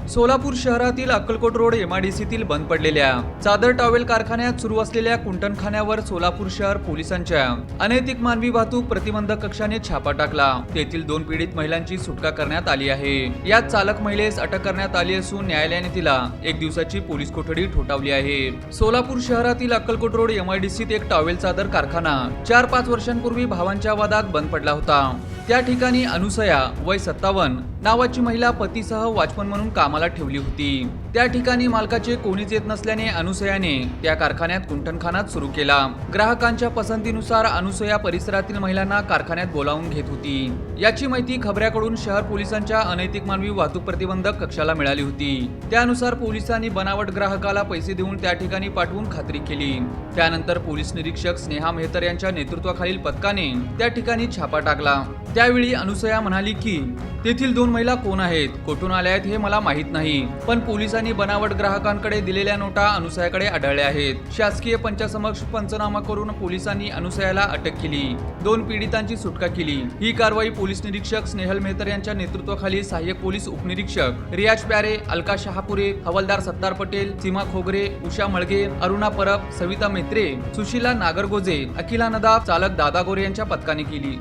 सोलापूर शहरातील अक्कलकोट रोड एमआयडीसीतील बंद पडलेल्या चादर टॉवेल कारखान्यात सुरू असलेल्या कुंटणखान्यावर सोलापूर शहर पोलिसांच्या अनैतिक मानवी वाहतूक प्रतिबंधक कक्षाने छापा टाकला। तेथील 2 पीडित महिलांची सुटका करण्यात आली आहे। यात चालक महिलेस अटक करण्यात आली असून न्यायालयाने तिला 1 दिवसाची पोलीस कोठडी ठोठावली आहे। सोलापूर शहरातील अक्कलकोट रोड एमआयडीसीत एक टॉवेल चादर कारखाना 4-5 वर्षांपूर्वी भावांच्या वादात बंद पडला होता। त्या ठिकाणी अनुसया वय 57 नावाची महिला पतीसह वॉचमन म्हणून कामाला ठेवली होती। त्या ठिकाणी मालकाचे कोणीच येत नसल्याने अनुसयाने त्या कारखान्यात कुंटणखाना सुरू केला। ग्राहकांच्या पसंतीनुसार अनुसया परिसरातील महिलांना कारखान्यात बोलावून घेत होती। याची माहिती खबऱ्याकडून शहर पोलिसांच्या अनैतिक मानवी वाहतूक प्रतिबंधक कक्षाला मिळाली होती। त्यानुसार पोलिसांनी बनावट ग्राहकाला पैसे देऊन त्या ठिकाणी पाठवून खात्री केली। त्यानंतर पोलीस निरीक्षक स्नेहा मेहतर यांच्या नेतृत्वाखालील पथकाने त्या ठिकाणी छापा टाकला। त्यावेळी अनुसया म्हणाली की तेथील 2 महिला कोण आहेत, कुठून आल्या आहेत हे मला माहित नाही, पण पोलिसांनी बनावट ग्राहकांकडे दिलेल्या नोटा अनुसयाकडे आढळल्या आहेत। शासकीय पंचासमक्ष पंचनामा करून पोलिसांनी अनुसयाला अटक केली। 2 पीडितांची सुटका केली। ही कारवाई पोलीस निरीक्षक स्नेहल मेहतर यांच्या नेतृत्वाखाली सहाय्यक पोलीस उपनिरीक्षक रियाज प्यारे, अलका शहापुरे, हवालदार सत्तार पटेल, सीमा खोगरे, उषा मळगे, अरुणा परब, सविता मेत्रे, सुशीला नागरगोजे, अखिला नदाब, चालक दादा गोरे यांच्या पथकाने केली।